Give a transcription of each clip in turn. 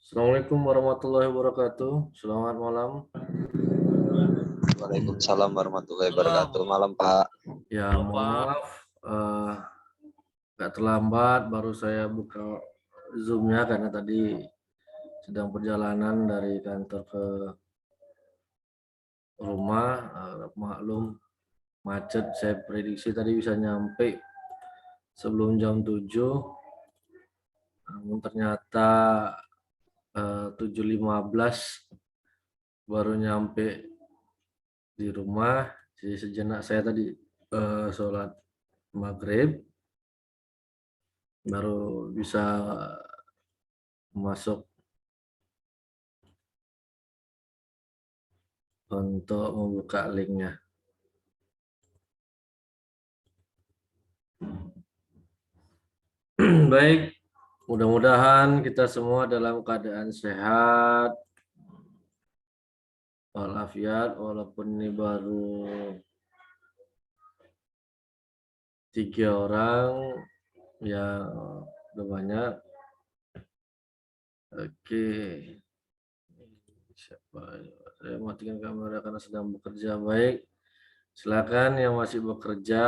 Assalamualaikum warahmatullahi wabarakatuh. Selamat malam. Waalaikumsalam warahmatullahi wabarakatuh. Malam Pak. Ya, mohon maaf, nggak terlambat. Baru saya buka Zoom-nya karena tadi sedang perjalanan dari kantor ke rumah. Maklum macet. Saya prediksi tadi bisa nyampe sebelum jam 7. Namun ternyata 7.15 baru nyampe di rumah. Jadi sejenak saya tadi sholat maghrib baru bisa masuk untuk membuka linknya. Baik, mudah-mudahan kita semua dalam keadaan sehat walafiat, walaupun ini baru 3 orang, ya udah banyak. Oke, siapa? Saya matikan kamera karena sedang bekerja. Baik, silakan yang masih bekerja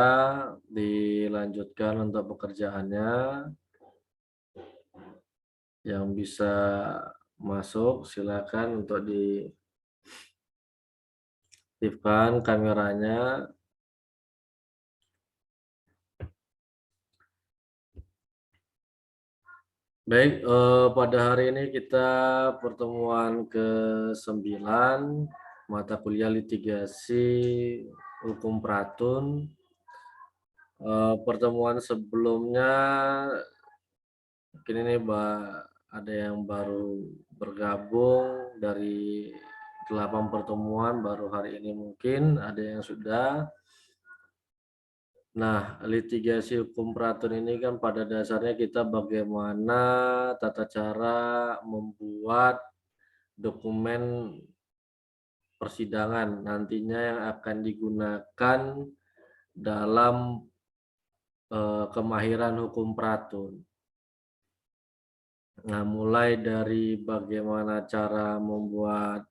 dilanjutkan untuk pekerjaannya. Yang bisa masuk silakan untuk diaktifkan kameranya. Baik, pada hari ini kita pertemuan ke-9 mata kuliah litigasi hukum Pratun. Pertemuan sebelumnya mungkin ini ada yang baru bergabung dari 8 pertemuan, baru hari ini mungkin ada yang sudah. Nah, litigasi hukum Pratun ini kan pada dasarnya kita bagaimana tata cara membuat dokumen persidangan nantinya yang akan digunakan dalam kemahiran hukum Pratun. Nah, mulai dari bagaimana cara membuat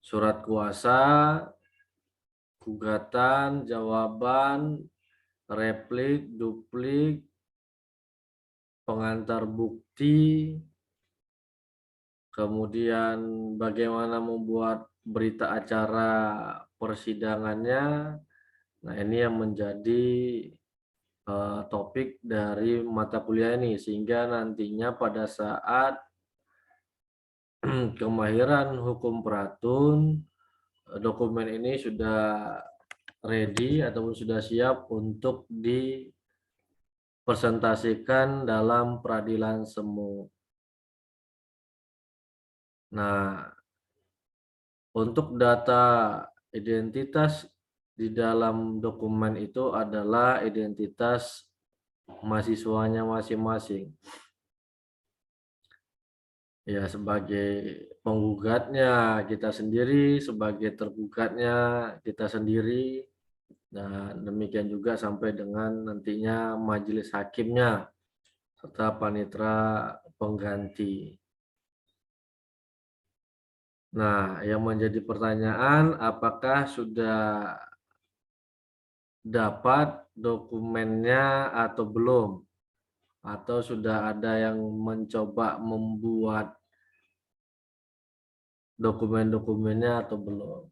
surat kuasa, gugatan, jawaban, replik, duplik, pengantar bukti, kemudian bagaimana membuat berita acara persidangannya. Nah, ini yang menjadi topik dari mata kuliah ini, sehingga nantinya pada saat kemahiran hukum Pratun, dokumen ini sudah ready ataupun sudah siap untuk dipresentasikan dalam peradilan semu. Nah, untuk data identitas di dalam dokumen itu adalah identitas mahasiswanya masing-masing. Ya, sebagai penggugatnya kita sendiri, sebagai tergugatnya kita sendiri, dan demikian juga sampai dengan nantinya majelis hakimnya serta panitera pengganti. Nah, yang menjadi pertanyaan, apakah sudah dapat dokumennya atau belum? Atau sudah ada yang mencoba membuat dokumen-dokumennya atau belum?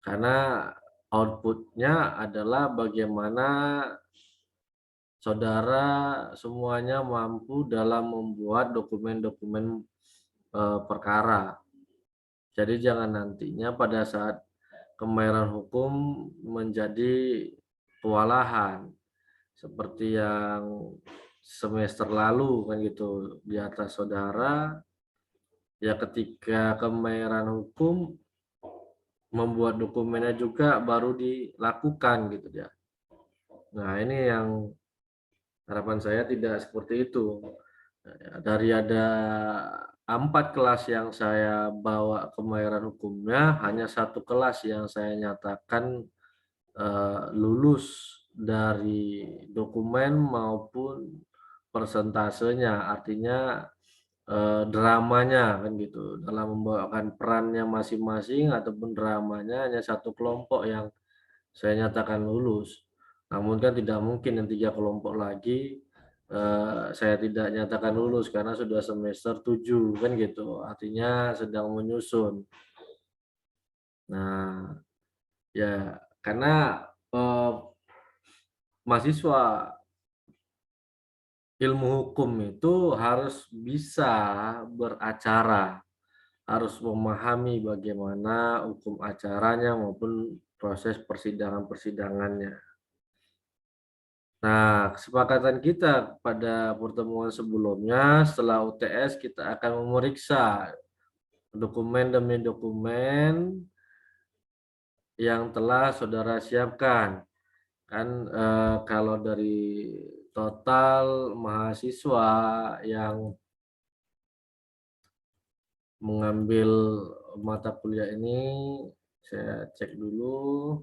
Karena outputnya adalah bagaimana saudara semuanya mampu dalam membuat dokumen-dokumen perkara. Jadi jangan nantinya pada saat kemahiran hukum menjadi kewalahan seperti yang semester lalu kan gitu di atas saudara, ya ketika kemahiran hukum membuat dokumennya juga baru dilakukan gitu ya. Nah, ini yang harapan saya tidak seperti itu. Dari ada 4 kelas yang saya bawa kemahiran hukumnya, hanya 1 kelas yang saya nyatakan lulus dari dokumen maupun persentasenya, artinya dramanya kan gitu, dalam membawakan perannya masing-masing ataupun dramanya hanya satu kelompok yang saya nyatakan lulus. Namun kan tidak mungkin yang 3 kelompok lagi, saya tidak nyatakan lulus karena sudah semester 7 kan gitu, artinya sedang menyusun. Nah, ya karena, mahasiswa ilmu hukum itu harus bisa beracara, harus memahami bagaimana hukum acaranya maupun proses persidangan-persidangannya. Nah, kesepakatan kita pada pertemuan sebelumnya setelah UTS kita akan memeriksa dokumen demi dokumen yang telah saudara siapkan. Kan, kalau dari total mahasiswa yang mengambil mata kuliah ini, saya cek dulu.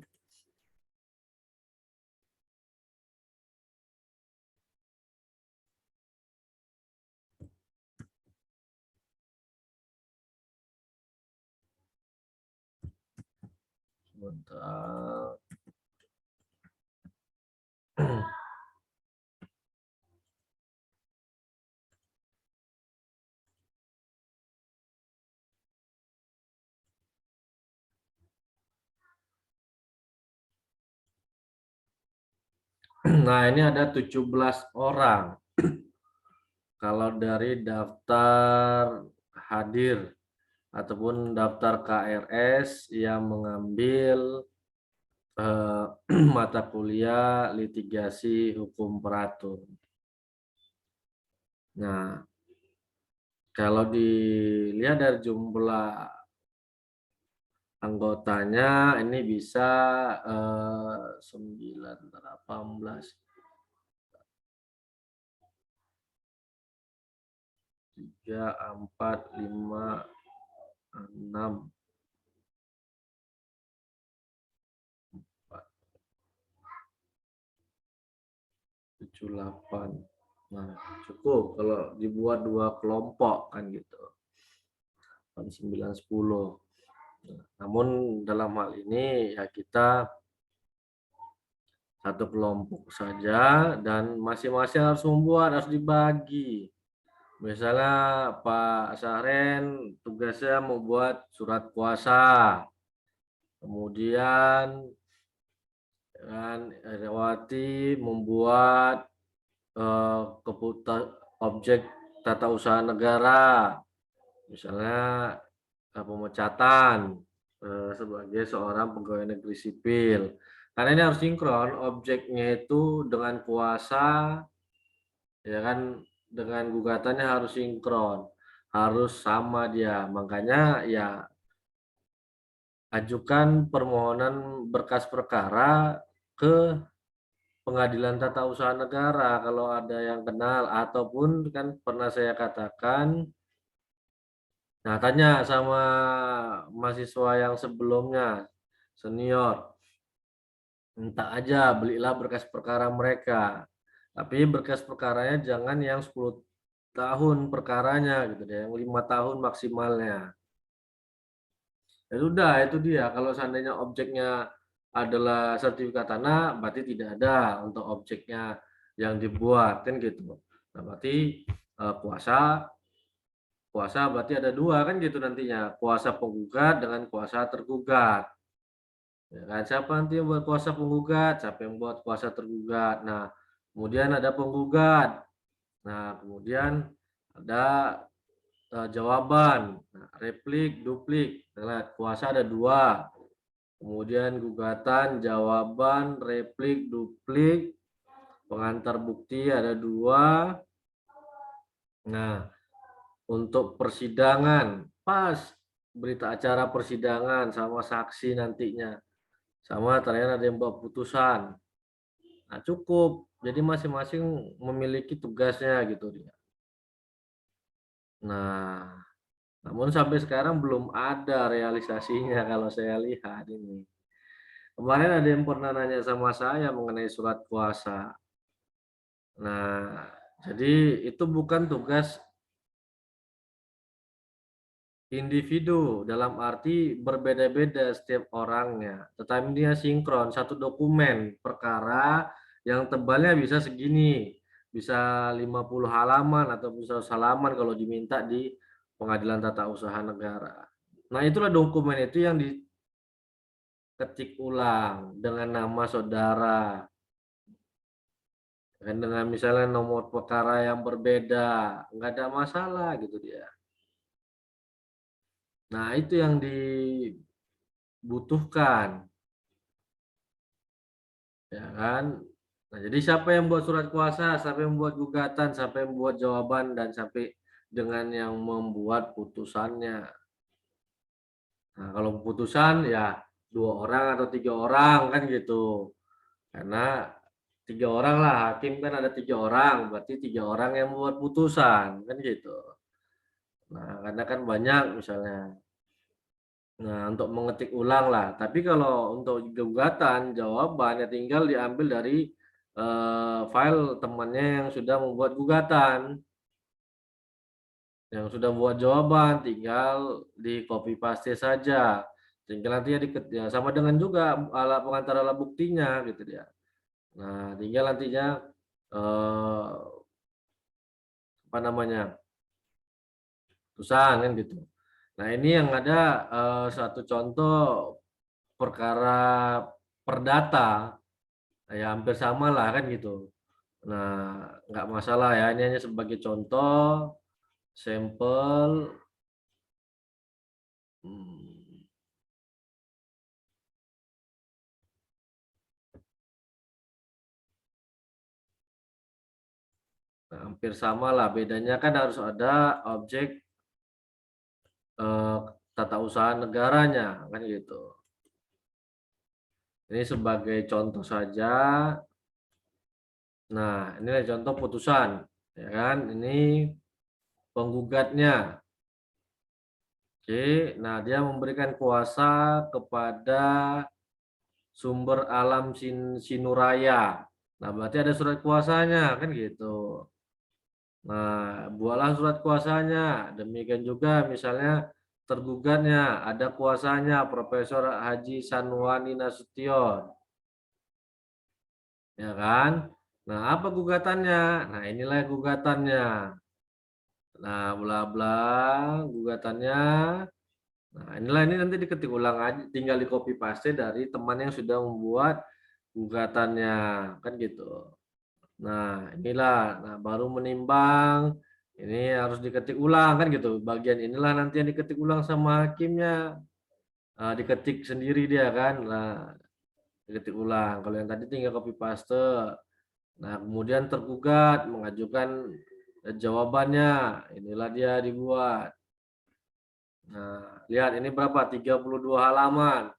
Sebentar. Nah, ini ada 17 orang. Kalau dari daftar hadir ataupun daftar KRS yang mengambil mata kuliah litigasi hukum peratur. Nah, kalau dilihat dari jumlah anggotanya ini bisa 9, 18, 3, 4, 5, 6, 7, 8. Nah, cukup kalau dibuat 2 kelompok kan gitu. 9, 10. Namun dalam hal ini ya kita satu kelompok saja dan masing-masing harus membuat, harus dibagi. Misalnya Pak Sahren tugasnya membuat surat kuasa, kemudian Herawati membuat objek tata usaha negara, misalnya pemecatan sebagai seorang pegawai negeri sipil. Karena ini harus sinkron, objeknya itu dengan kuasa, ya kan, dengan gugatannya harus sinkron, harus sama dia. Makanya ya ajukan permohonan berkas perkara ke Pengadilan Tata Usaha Negara kalau ada yang kenal, ataupun kan pernah saya katakan, nah tanya sama mahasiswa yang sebelumnya, senior, minta aja belilah berkas perkara mereka. Tapi berkas perkaranya jangan yang 10 tahun perkaranya gitu deh, yang 5 tahun maksimalnya. Ya sudah itu dia, kalau seandainya objeknya adalah sertifikat tanah, berarti tidak ada untuk objeknya yang dibuat, kan gitu. Nah berarti, kuasa kuasa berarti ada 2 kan gitu nantinya, kuasa penggugat dengan kuasa tergugat. Ya kan, siapa nanti yang buat kuasa penggugat, siapa yang buat kuasa tergugat. Nah, kemudian ada penggugat. Nah, kemudian ada, jawaban. Nah, replik, duplik. Nah, kuasa ada 2. Kemudian gugatan, jawaban, replik, duplik, pengantar bukti ada 2. Nah, untuk persidangan, pas berita acara persidangan sama saksi nantinya. Sama terakhir ada yang buat putusan. Nah, cukup. Jadi masing-masing memiliki tugasnya gitu dia. Nah, namun sampai sekarang belum ada realisasinya kalau saya lihat ini. Kemarin ada yang pernah nanya sama saya mengenai surat kuasa. Nah, Jadi itu bukan tugas individu, dalam arti berbeda-beda setiap orangnya, tetapi dia sinkron, satu dokumen perkara yang tebalnya bisa segini, bisa 50 halaman atau bisa 100 halaman kalau diminta di Pengadilan Tata Usaha Negara. Nah, itulah dokumen itu yang diketik ulang dengan nama saudara, dan dengan misalnya nomor perkara yang berbeda, nggak ada masalah gitu dia. Nah, itu yang dibutuhkan. Ya kan? Nah, jadi siapa yang buat surat kuasa, siapa yang buat gugatan, siapa yang buat jawaban, dan sampai dengan yang membuat putusannya. Nah, kalau putusan ya 2 orang atau 3 orang kan gitu. Karena 3 orang lah, hakim kan ada 3 orang, berarti 3 orang yang membuat putusan kan gitu. Nah, karena kan banyak misalnya. Nah, untuk mengetik ulang lah. Tapi kalau untuk gugatan, jawabannya tinggal diambil dari file temannya yang sudah membuat gugatan, yang sudah buat jawaban, tinggal di copy paste saja. Tinggal nanti ya sama dengan juga alat pengantar alat buktinya gitu dia. Nah, tinggal nantinya eh, apa namanya putusan kan gitu. Nah, ini yang ada satu contoh perkara perdata. Ya hampir sama lah kan gitu. Nah, nggak masalah ya, ini hanya sebagai contoh, sampel. Hmm, nah, hampir sama lah, bedanya kan harus ada objek eh, tata usaha negaranya kan gitu. Ini sebagai contoh saja. Nah, inilah contoh putusan, ya kan? Ini penggugatnya. Oke, nah dia memberikan kuasa kepada sumber alam Sinuraya. Nah, berarti ada surat kuasanya kan gitu. Nah, buatlah surat kuasanya. Demikian juga misalnya tergugatnya ada kuasanya Profesor Haji Sanwani Nasution, ya kan? Nah, apa gugatannya? Nah, inilah gugatannya. Nah, bla bla gugatannya. Nah, inilah ini nanti diketik ulang aja, tinggal di copy paste dari teman yang sudah membuat gugatannya, kan gitu. Nah, inilah, nah baru menimbang, ini harus diketik ulang kan gitu. Bagian inilah nanti yang diketik ulang sama hakimnya. Diketik sendiri dia kan. Nah, diketik ulang. Kalau yang tadi tinggal copy paste. Nah, kemudian tergugat mengajukan jawabannya. Inilah dia dibuat. Nah, lihat ini berapa? 32 halaman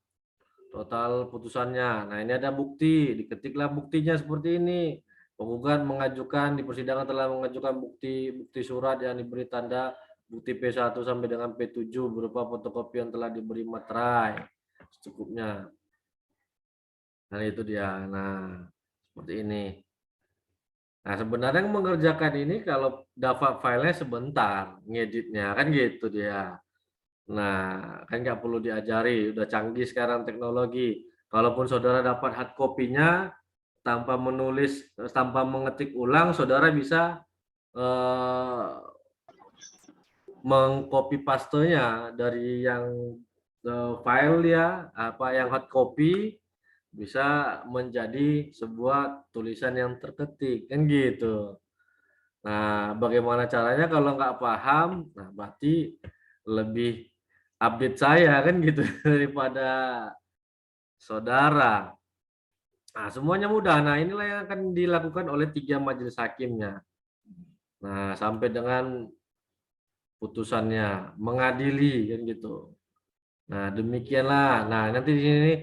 total putusannya. Nah, ini ada bukti, diketiklah buktinya seperti ini. Penggugat mengajukan di persidangan telah mengajukan bukti surat yang diberi tanda bukti P1 sampai dengan P7 berupa fotokopi yang telah diberi materai secukupnya. Nah, itu dia. Nah, seperti ini. Nah, sebenarnya yang mengerjakan ini kalau dapat filenya sebentar, ngeditnya kan gitu dia. Nah, kan nggak perlu diajari, udah canggih sekarang teknologi. Kalaupun saudara dapat hard copy-nya, tanpa menulis, tanpa mengetik ulang, saudara bisa mengcopy pastenya dari yang file ya, apa yang hard copy bisa menjadi sebuah tulisan yang terketik, kan gitu. Nah, bagaimana caranya kalau nggak paham? Nah, berarti lebih update saya kan gitu daripada saudara. Nah, semuanya mudah. Nah, inilah yang akan dilakukan oleh 3 majelis hakimnya. Nah, sampai dengan putusannya, mengadili kan gitu. Nah, demikianlah. Nah, nanti di sini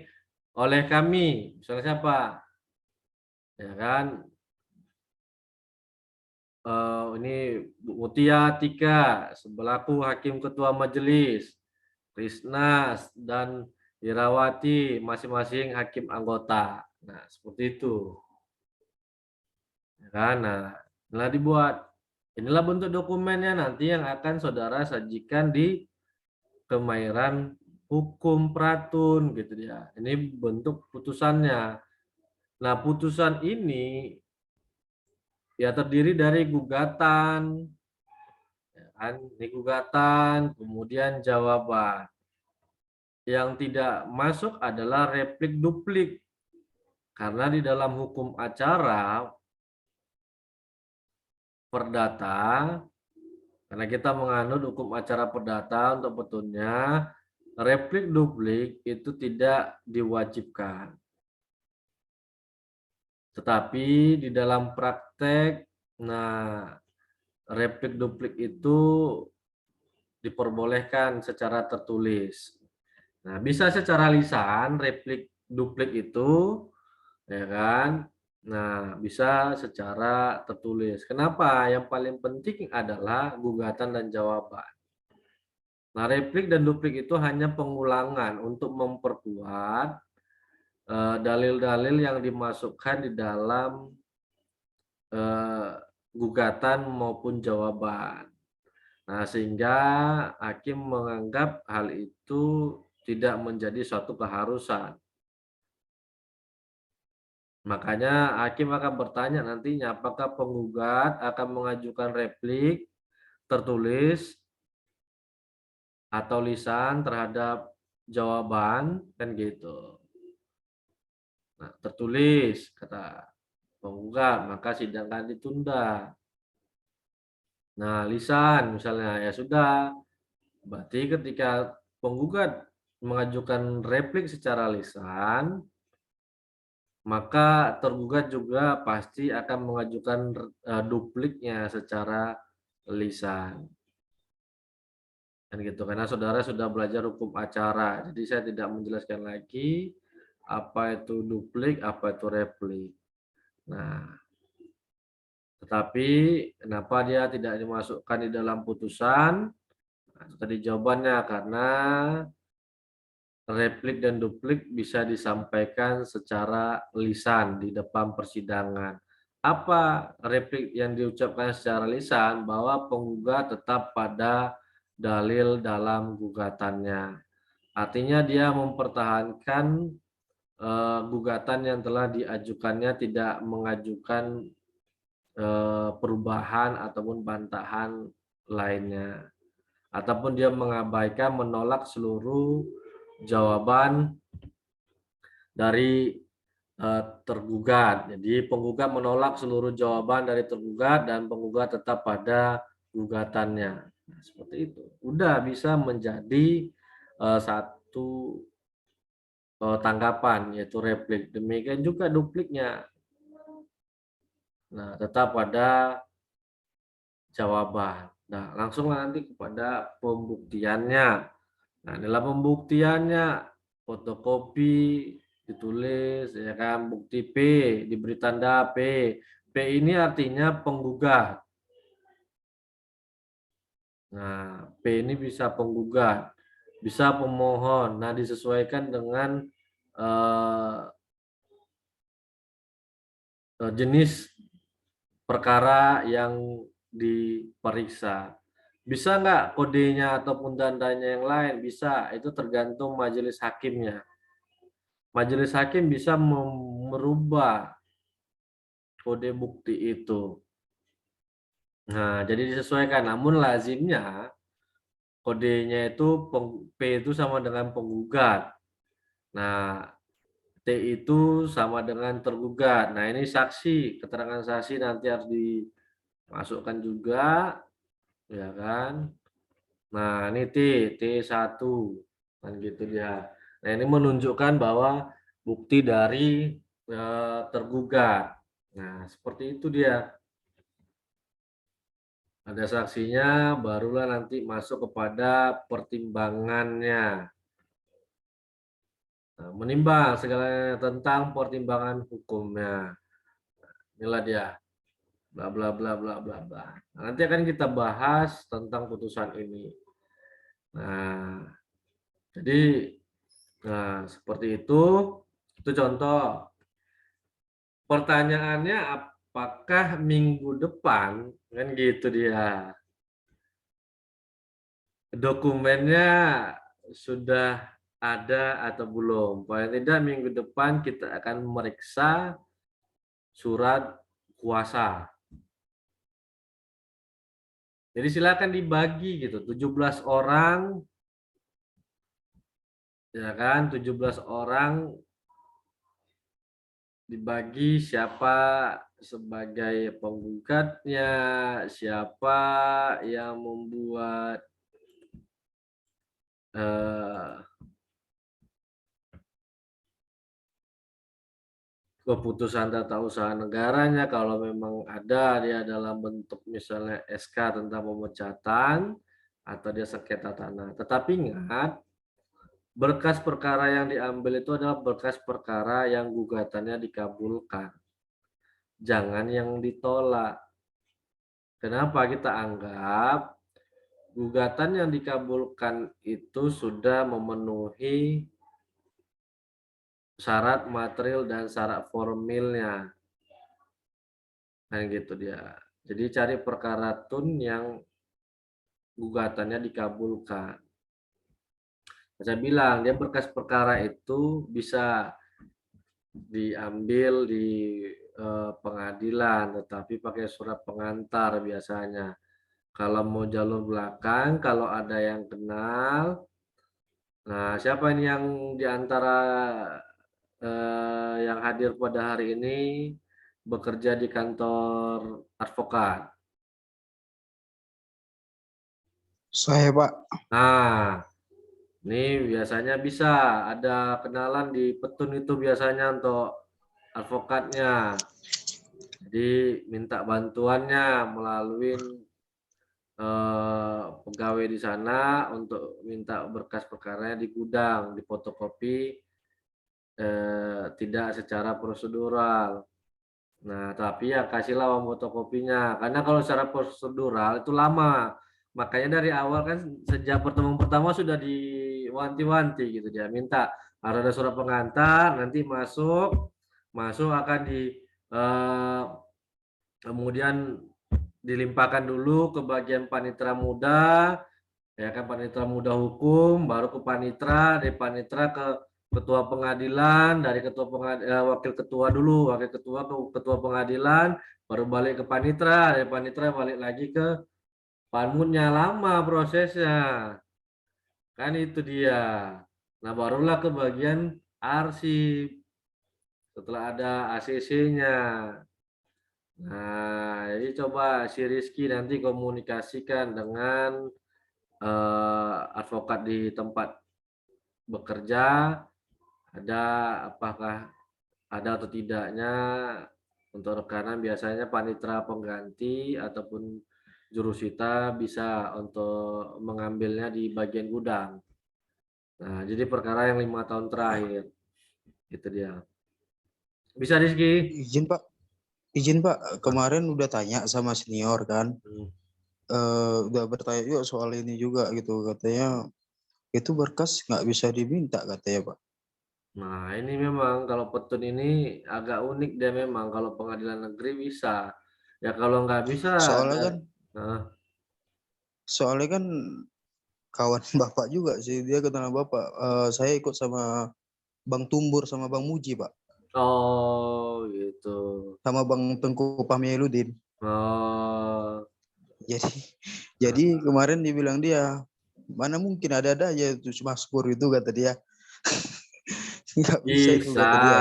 oleh kami, misalnya siapa? Ya kan? Ini Bu Mutia Tika sebelaku Hakim Ketua Majelis, Krisnas dan Irawati masing-masing hakim anggota. Nah, seperti itu. Ya kan? Nah, Nah, dibuat. Inilah bentuk dokumennya nanti yang akan saudara sajikan di kemahiran hukum Pratun gitu ya. Ini bentuk putusannya. Nah, putusan ini ya terdiri dari gugatan, ya kan? Ini gugatan, kemudian jawaban. Yang tidak masuk adalah replik duplik. Karena di dalam hukum acara perdata, karena kita menganut hukum acara perdata untuk petunnya, replik duplik itu tidak diwajibkan. Tetapi di dalam praktek, nah replik duplik itu diperbolehkan secara tertulis. Nah, bisa secara lisan replik duplik itu, ya kan? Nah, bisa secara tertulis. Kenapa? Yang paling penting adalah gugatan dan jawaban. Nah, replik dan duplik itu hanya pengulangan untuk memperkuat dalil-dalil yang dimasukkan di dalam eh, gugatan maupun jawaban. Nah, sehingga hakim menganggap hal itu tidak menjadi suatu keharusan. Makanya hakim akan bertanya nantinya apakah penggugat akan mengajukan replik tertulis atau lisan terhadap jawaban, kan gitu. Nah, tertulis kata penggugat, maka sidang akan ditunda. Nah, lisan misalnya ya sudah, berarti ketika penggugat mengajukan replik secara lisan, maka tergugat juga pasti akan mengajukan dupliknya secara lisan. Kan gitu, karena saudara sudah belajar hukum acara, jadi saya tidak menjelaskan lagi apa itu duplik, apa itu replik. Nah, tetapi kenapa dia tidak dimasukkan di dalam putusan? Nah, itu tadi jawabannya, karena replik dan duplik bisa disampaikan secara lisan di depan persidangan. Apa replik yang diucapkan secara lisan? Bahwa penggugat tetap pada dalil dalam gugatannya. Artinya dia mempertahankan gugatan yang telah diajukannya, tidak mengajukan perubahan ataupun bantahan lainnya. Ataupun dia mengabaikan, menolak seluruh jawaban dari tergugat. Jadi penggugat menolak seluruh jawaban dari tergugat dan penggugat tetap pada gugatannya. Nah, seperti itu. Udah bisa menjadi satu tanggapan, yaitu replik. Demikian juga dupliknya. Nah, tetap pada jawaban. Nah, langsunglah nanti kepada pembuktiannya. Nah, inilah pembuktiannya. Fotokopi ditulis, ya kan, bukti P, diberi tanda P. P ini artinya penggugat. Nah, P ini bisa penggugat, bisa pemohon. Nah, disesuaikan dengan eh, jenis perkara yang diperiksa. Bisa nggak kodenya ataupun tandanya yang lain? Bisa, itu tergantung majelis hakimnya. Majelis hakim bisa merubah kode bukti itu. Nah, jadi disesuaikan. Namun lazimnya kodenya itu P itu sama dengan penggugat. Nah, T itu sama dengan tergugat. Nah, ini saksi, keterangan saksi nanti harus dimasukkan juga, ya kan? Nah, ini T1 kan gitu dia. Nah, ini menunjukkan bahwa bukti dari tergugat. Nah, seperti itu dia. Ada saksinya, barulah nanti masuk kepada pertimbangannya. Nah, menimbang segala tentang pertimbangan hukumnya. Inilah dia. Bla bla bla bla bla bla. Nah, nanti akan kita bahas tentang putusan ini. Nah, jadi seperti itu. Itu contoh. Pertanyaannya apakah minggu depan, kan gitu dia. Dokumennya sudah ada atau belum. Paling tidak minggu depan kita akan meriksa surat kuasa. Jadi silakan dibagi gitu, 17 orang, ya kan, 17 orang dibagi siapa sebagai penggugatnya, siapa yang membuat keputusan tata usaha negaranya, kalau memang ada dia dalam bentuk misalnya SK tentang pemecatan atau dia sengketa tanah. Tetapi ingat, berkas perkara yang diambil itu adalah berkas perkara yang gugatannya dikabulkan. Jangan yang ditolak. Kenapa kita anggap gugatan yang dikabulkan itu sudah memenuhi syarat material dan syarat formilnya. Kan gitu dia. Jadi cari perkara tun yang gugatannya dikabulkan. Saya bilang dia berkas perkara itu bisa diambil di pengadilan, tetapi pakai surat pengantar biasanya. Kalau mau jalur belakang, kalau ada yang kenal, nah siapa ini yang diantara yang hadir pada hari ini bekerja di kantor advokat? Saya Pak. Nah, ini biasanya bisa ada kenalan di petun itu biasanya untuk advokatnya. Jadi minta bantuannya melalui pegawai di sana untuk minta berkas perkaranya di gudang, di fotokopi tidak secara prosedural. Nah, tapi ya kasihlah uang fotokopinya. Karena kalau secara prosedural itu lama. Makanya dari awal kan sejak pertemuan pertama sudah diwanti-wanti gitu dia. Minta harus ada surat pengantar, nanti masuk akan kemudian dilimpahkan dulu ke bagian panitera muda, ya kan, panitera muda hukum, baru ke panitera, dari panitera ke ketua pengadilan, dari ketua wakil ketua dulu, wakil ketua ke ketua pengadilan, baru balik ke panitera, dari panitera balik lagi ke panmunnya. Lama prosesnya, kan itu dia. Nah barulah ke bagian arsip setelah ada ACC-nya. Nah, jadi coba si Rizky nanti komunikasikan dengan advokat di tempat bekerja, ada apakah ada atau tidaknya untuk rekanan. Biasanya panitera pengganti ataupun jurusita bisa untuk mengambilnya di bagian gudang. Nah, jadi perkara yang 5 tahun terakhir, gitu dia. Bisa Rizky? Izin Pak, kemarin udah tanya sama senior kan, udah bertanya juga soal ini juga gitu, katanya itu berkas nggak bisa diminta katanya Pak. Nah, ini memang kalau petun ini agak unik dia memang. Kalau pengadilan negeri bisa. Ya kalau nggak bisa, nah, Soalnya kan kawan Bapak juga sih, dia kenal Bapak. Saya ikut sama Bang Tumbur sama Bang Muji Pak, oh gitu. sama Bang Tengku Pamieludin. Oh, Jadi kemarin dibilang dia, mana mungkin ada aja itu Mas Pur itu kata dia. Nggak bisa itu bisa. kata dia.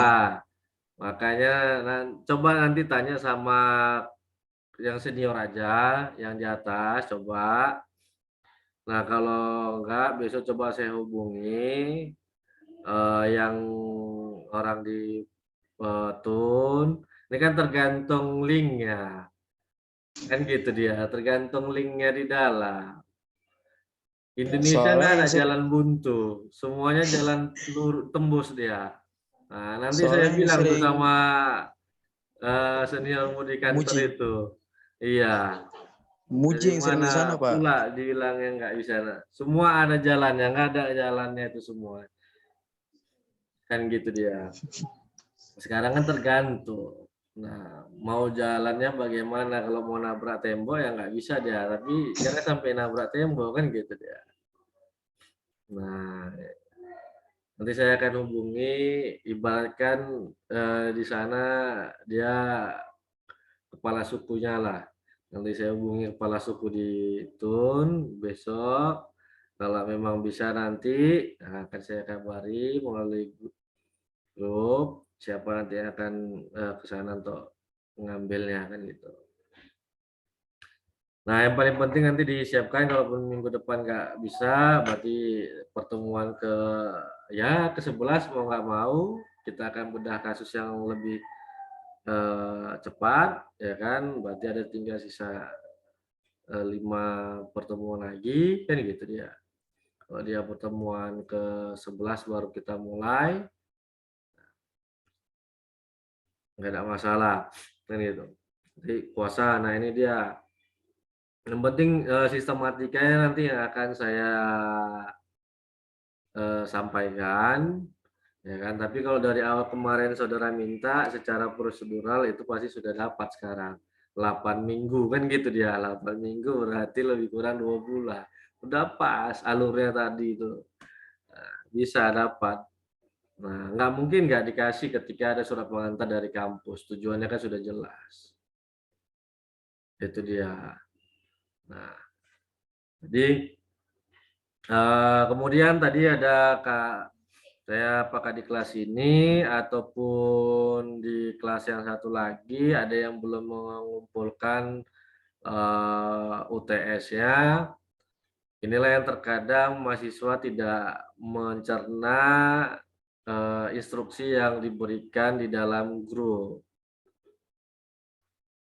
Makanya coba nanti tanya sama yang senior aja, yang di atas, coba. Nah, kalau enggak, besok coba saya hubungi yang orang di Petun. Ini kan tergantung linknya. Kan gitu dia, tergantung linknya di dalam. Indonesia nggak Soalnya ada yang jalan buntu, semuanya jalan tembus dia. Nah, nanti saya soalnya yang bilang tuh sering sama seniormu di kantor Muji, itu. Iya, Muji dari yang sering mana di sana Pak. pula dibilangnya nggak bisa. Semua ada jalannya, nggak ada jalannya itu semua. Kan gitu dia. Sekarang kan tergantung. Nah, mau jalannya bagaimana, kalau mau nabrak tembok ya nggak bisa dia, tapi jangan sampai nabrak tembok kan gitu dia. Nah, nanti saya akan hubungi, ibaratkan di sana dia kepala sukunya lah. Nanti saya hubungi kepala suku di Tun besok. Kalau memang bisa nanti akan saya kabari melalui grup siapa nanti yang akan ke sana untuk mengambilnya kan gitu. Nah, yang paling penting nanti disiapkan, kalaupun minggu depan nggak bisa, berarti pertemuan ya ke-11 mau nggak mau kita akan bedah kasus yang lebih cepat, ya kan? Berarti ada tinggal sisa 5 pertemuan lagi, kan gitu dia. Kalau dia pertemuan ke-11 baru kita mulai, nggak ada masalah, kan gitu. Jadi puasa, nah ini dia. Yang penting sistematikanya nanti yang akan saya sampaikan, ya kan. Tapi kalau dari awal kemarin saudara minta secara prosedural itu pasti sudah dapat sekarang. 8 minggu kan gitu dia, 8 minggu berarti lebih kurang 2 bulan. Udah pas alurnya tadi itu, bisa dapat. Nah, nggak mungkin nggak dikasih ketika ada surat pengantar dari kampus, tujuannya kan sudah jelas. Itu dia. Nah, jadi kemudian tadi ada saya apakah di kelas ini ataupun di kelas yang satu lagi ada yang belum mengumpulkan UTS-nya. Inilah yang terkadang mahasiswa tidak mencerna instruksi yang diberikan di dalam grup.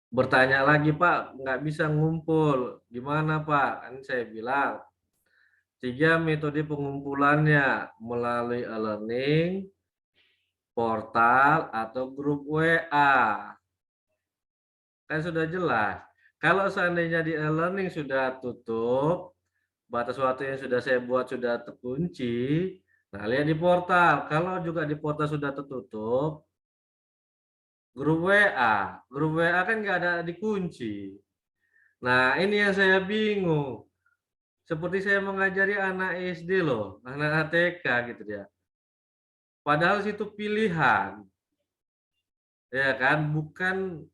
Bertanya lagi, Pak, nggak bisa ngumpul. Gimana, Pak? Kan saya bilang, 3 metode pengumpulannya melalui e-learning, portal, atau grup WA. Kan sudah jelas. Kalau seandainya di e-learning sudah tutup, batas waktu yang sudah saya buat sudah terkunci, nah lihat di portal. Kalau juga di portal sudah tertutup, grup WA kan nggak ada dikunci. Nah ini yang saya bingung. Seperti saya mengajari anak SD loh, anak ATK gitu ya. Padahal situ pilihan, ya kan, bukan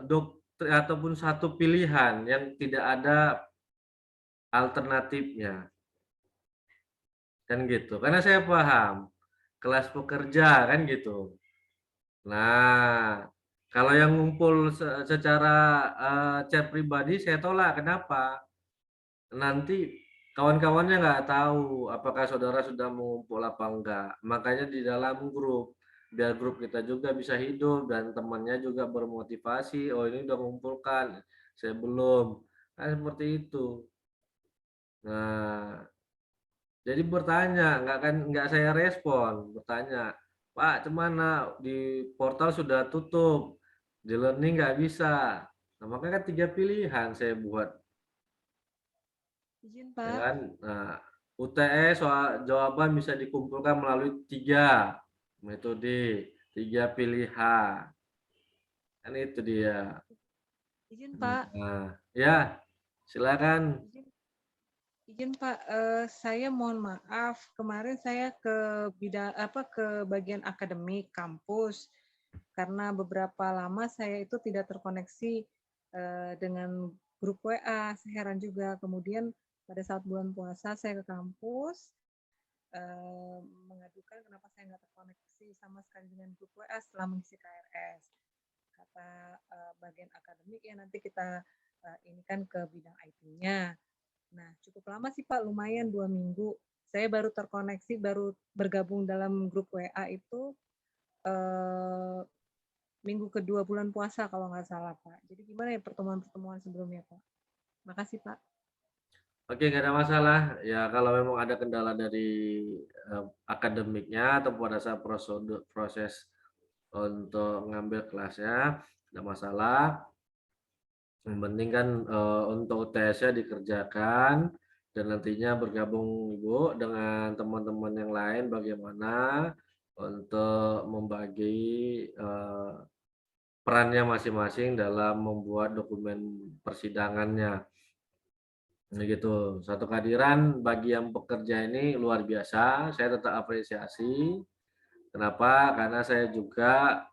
doktrin ataupun satu pilihan yang tidak ada alternatifnya, kan gitu. Karena saya paham kelas pekerja kan gitu. Nah, kalau yang ngumpul secara chat pribadi saya tolak. Kenapa? Nanti kawan-kawannya nggak tahu apakah saudara sudah mengumpul apa enggak. Makanya di dalam grup, biar grup kita juga bisa hidup dan temannya juga bermotivasi. Oh ini udah mengumpulkan, saya belum. Kan seperti itu. Nah, jadi bertanya, nggak saya respon, bertanya, Pak, cuman di portal sudah tutup, di learning nggak bisa. Nah, makanya kan 3 pilihan saya buat. Izin, Ya Pak. kan? Nah, UTS soal jawaban bisa dikumpulkan melalui 3 metode, 3 pilihan. Kan itu dia. Izin, Pak. Nah, ya, silakan. Izin, izin Pak. Saya mohon maaf. Kemarin saya ke bagian akademik kampus karena beberapa lama saya itu tidak terkoneksi dengan grup WA. Saya heran juga. Kemudian pada saat bulan puasa saya ke kampus mengadukan kenapa saya nggak terkoneksi sama sekali dengan grup WA setelah mengisi KRS. Kata bagian akademik ya nanti kita ini kan ke bidang IT-nya. Nah cukup lama sih Pak, lumayan 2 minggu. Saya baru terkoneksi, baru bergabung dalam grup WA itu minggu kedua bulan puasa kalau nggak salah Pak. Jadi gimana ya pertemuan-pertemuan sebelumnya Pak? Makasih Pak. Oke, nggak ada masalah. Ya, kalau memang ada kendala dari akademiknya atau pada saat proses untuk mengambil kelasnya, tidak masalah. Yang penting kan untuk UTS-nya dikerjakan dan nantinya bergabung Ibu dengan teman-teman yang lain bagaimana untuk membagi perannya masing-masing dalam membuat dokumen persidangannya. Begitu. Satu kehadiran bagi yang bekerja ini luar biasa. Saya tetap apresiasi. Kenapa? Karena saya juga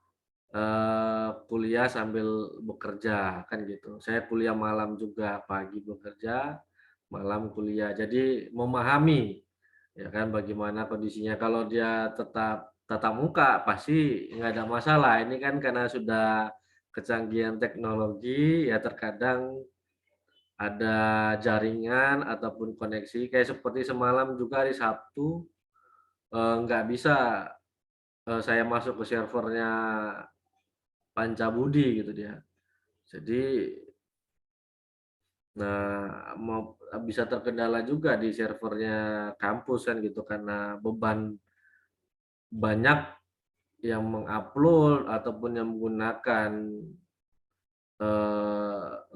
kuliah sambil bekerja, kan gitu. Saya kuliah malam juga, pagi bekerja, malam kuliah. Jadi memahami, ya kan, bagaimana kondisinya. Kalau dia tetap tatap muka, pasti nggak ada masalah. Ini kan karena sudah kecanggihan teknologi, ya terkadang ada jaringan ataupun koneksi. Kayak seperti semalam juga hari Sabtu, nggak bisa saya masuk ke servernya Pancabudi gitu dia. Jadi, nah bisa terkendala juga di servernya kampus kan gitu karena beban banyak yang mengupload ataupun yang menggunakan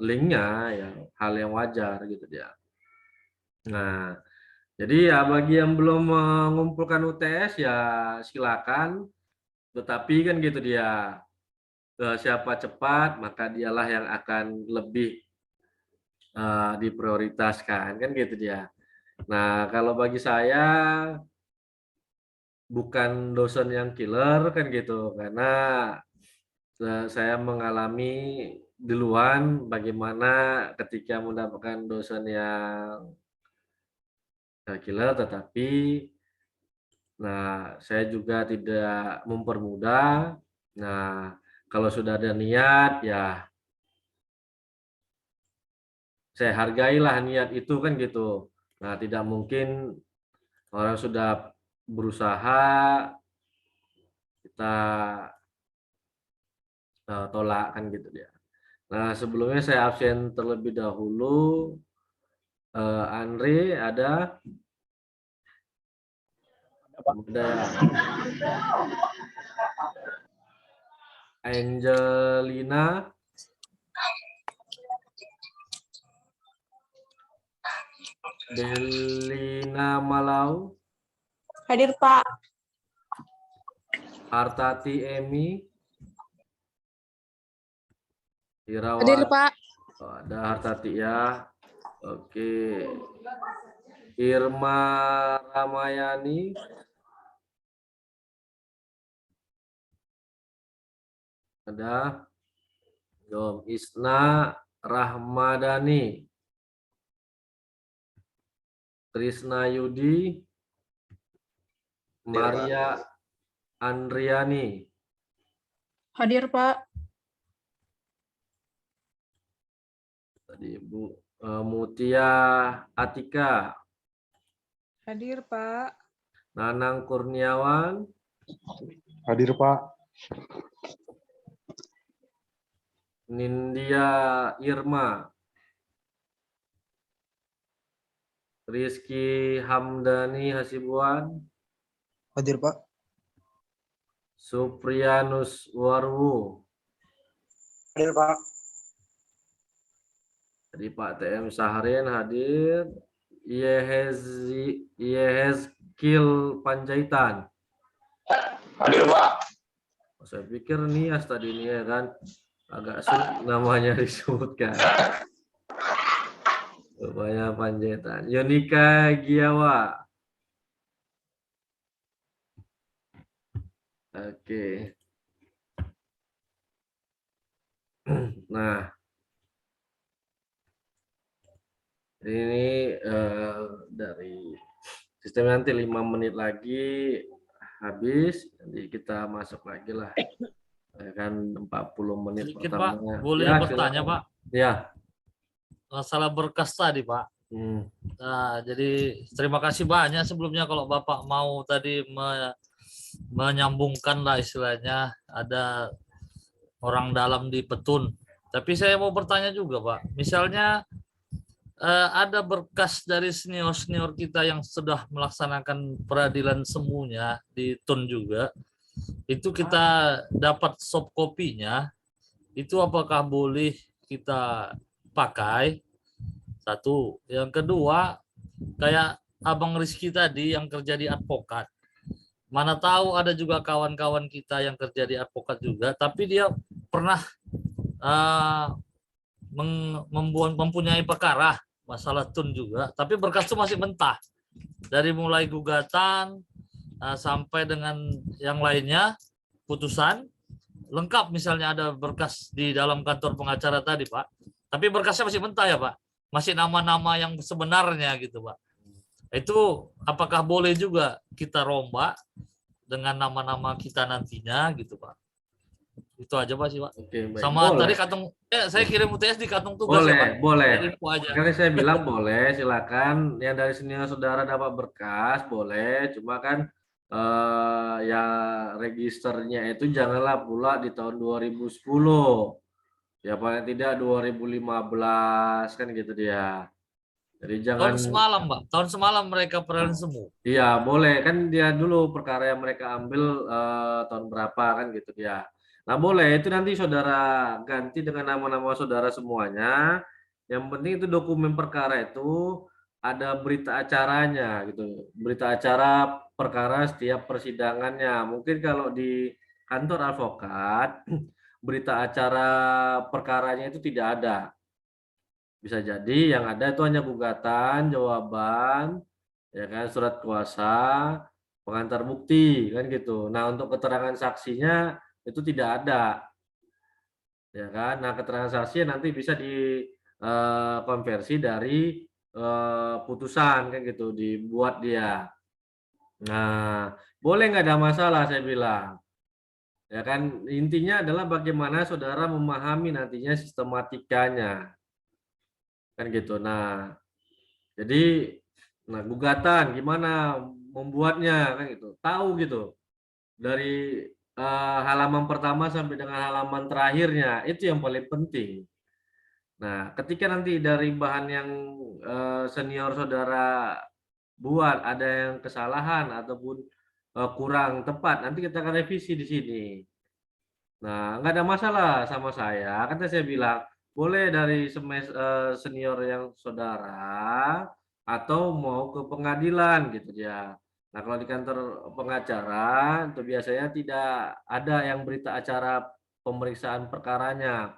linknya ya hal yang wajar gitu dia. Nah, jadi ya bagi yang belum mengumpulkan UTS ya silakan, tetapi kan gitu dia. Siapa cepat maka dialah yang akan lebih diprioritaskan kan gitu dia. Nah, kalau bagi saya bukan dosen yang killer kan gitu karena saya mengalami duluan bagaimana ketika mendapatkan dosen yang killer tetapi nah saya juga tidak mempermudah. Nah, kalau sudah ada niat ya saya hargailah niat itu kan gitu. Nah, tidak mungkin orang sudah berusaha kita tolak kan gitu dia. Nah, sebelumnya saya absen terlebih dahulu. Andre ada Angelina, Delina Malau, Hadir, Pak. Hartati Emi, Irawan. Hadir, Pak. Oh, ada Hartati ya. Oke. Irma Ramayani. Ada. Yom Isna Rahmadani. Krisna Yudi. Maria Andriani. Hadir, Pak. Tadi Bu Mutia Atika. Hadir, Pak. Nanang Kurniawan. Hadir, Pak. Nindya Irma. Rizky Hamdani Hasibuan. Hadir, Pak. Supriyanus Warwu. Hadir, Pak. Jadi Pak TM Sahrin hadir. Yehezkil Panjaitan. Hadir, Pak. Saya pikir Nias tadi ini ya kan. Agak sulit namanya disebutkan. Rupanya Panjaitan. Yonika Giawa. Oke. Nah, ini dari sistem nanti 5 menit lagi habis, nanti kita masuk lagi lah. Kan 40 menit Sedikit, pertama. Pak, boleh Ya, bertanya, silakan. Pak? Ya. Masalah berkas tadi, Pak. Nah, jadi terima kasih banyak sebelumnya kalau Bapak mau tadi menyambungkan lah istilahnya ada orang dalam di Petun. Tapi saya mau bertanya juga, Pak. Misalnya ada berkas dari senior-senior kita yang sudah melaksanakan peradilan semuanya di TUN juga. Itu kita dapat soft kopinya. Itu apakah boleh kita pakai? Satu. Yang kedua, kayak Abang Rizky tadi yang kerja di advokat. Mana tahu ada juga kawan-kawan kita yang kerja di advokat juga, tapi dia pernah mempunyai perkara masalah tun juga, tapi berkas itu masih mentah. Dari mulai gugatan sampai dengan yang lainnya, putusan lengkap, misalnya ada berkas di dalam kantor pengacara tadi, Pak. Tapi berkasnya masih mentah ya, Pak. Masih nama-nama yang sebenarnya gitu, Pak. Itu apakah boleh juga kita rombak dengan nama-nama kita nantinya gitu, Pak? Itu aja, Pak, sih, Pak. Oke, baik. Sama Boleh. tadi kantong saya kirim UTS di kantong tugas ya, Pak. Boleh. Info aja. Makanya saya bilang boleh, silakan. Yang dari senior saudara dapat berkas, boleh. Cuma kan ya registernya itu janganlah pula di tahun 2010. Ya paling tidak 2015 kan gitu dia. Jadi jangan. Tahun semalam, Pak. Tahun semalam mereka peralihan semu. Iya, boleh. Kan dia dulu perkara yang mereka ambil tahun berapa kan gitu dia. Nah, boleh. Itu nanti saudara ganti dengan nama-nama saudara semuanya. Yang penting itu dokumen perkara itu ada berita acaranya gitu. Berita acara perkara setiap persidangannya. Mungkin kalau di kantor advokat berita acara perkaranya itu tidak ada. Bisa jadi yang ada itu hanya gugatan, jawaban, ya kan, surat kuasa, pengantar bukti kan gitu. Nah, untuk keterangan saksinya itu tidak ada. Ya kan? Nah, keterangan saksi nanti bisa dikonversi dari putusan kan gitu, dibuat dia. Nah, boleh nggak ada masalah saya bilang. Ya kan, intinya adalah bagaimana saudara memahami nantinya sistematikanya. Kan gitu. Nah, jadi gugatan gimana membuatnya kan gitu. Tahu gitu. Dari halaman pertama sampai dengan halaman terakhirnya, itu yang paling penting. Nah, ketika nanti dari bahan yang senior saudara buat ada yang kesalahan ataupun kurang tepat, nanti kita akan revisi di sini. Nah, nggak ada masalah sama saya. Kan saya bilang, boleh dari senior yang saudara atau mau ke pengadilan gitu ya. Nah, kalau di kantor pengacara itu biasanya tidak ada yang berita acara pemeriksaan perkaranya.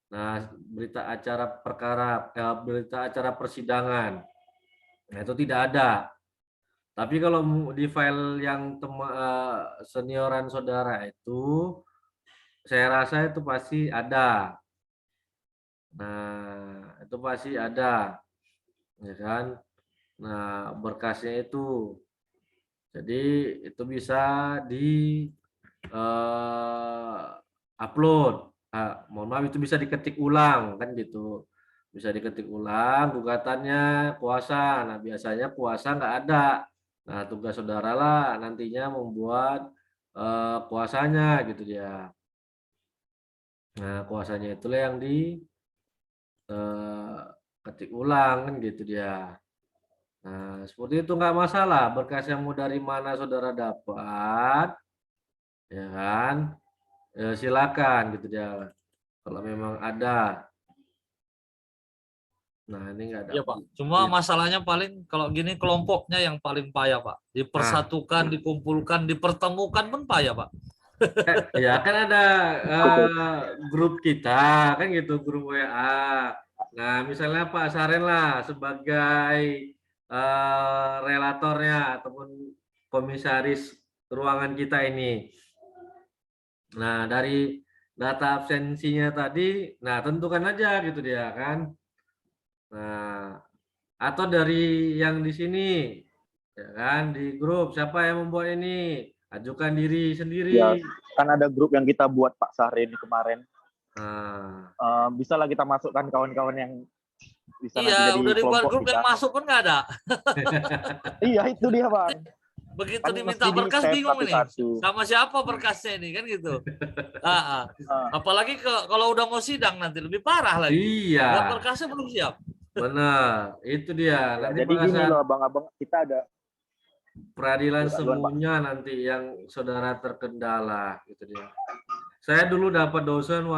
Nah, berita acara perkara, berita acara persidangan. Nah, itu tidak ada. Tapi kalau di file yang senioran saudara itu, saya rasa itu pasti ada. Nah, itu pasti ada, ya kan? Nah, berkasnya itu. Jadi itu bisa di upload. Mohon maaf itu bisa diketik ulang kan gitu. Bisa diketik ulang gugatannya kuasa. Nah, biasanya kuasa nggak ada. Nah, tugas saudara lah nantinya membuat kuasanya gitu dia. Nah, kuasanya itulah yang ketik ulang kan gitu dia. Nah, seperti itu nggak masalah. Berkas yang mau dari mana saudara dapat, ya kan? Silakan gitu dia. Kalau memang ada. Nah, ini nggak ada. Iya, Pak. Cuma masalahnya paling kalau gini kelompoknya yang paling payah, Pak. Dipersatukan, dikumpulkan, dipertemukan pun payah, Pak. Ya kan ada grup kita kan gitu, grup WA. Nah, misalnya Pak Saren lah sebagai relatornya ataupun komisaris ruangan kita ini. Nah, dari data absensinya tadi, nah tentukan aja gitu dia kan. Nah, atau dari yang di sini, ya kan, di grup siapa yang membuat ini, ajukan diri sendiri. Ya, kan ada grup yang kita buat Pak Sahrin kemarin. Nah, Bisa lah kita masukkan kawan-kawan yang bisa nanti Iya, jadi udah dibuat kelompok grup yang kita. masuk pun nggak ada. Iya, itu dia, Bang. Begitu Kan diminta mesti berkas di-tab bingung ini. satu-satu. Sama siapa berkasnya ini kan gitu. Apalagi kalau udah mau sidang nanti lebih parah lagi. iya, Dan berkasnya belum siap. benar. Itu dia. Ya, Nanti jadi pada gini saat loh, Abang-abang, kita ada peradilan Duluan, Pak. semuanya nanti yang saudara terkendala gitu dia. Saya dulu dapat dosen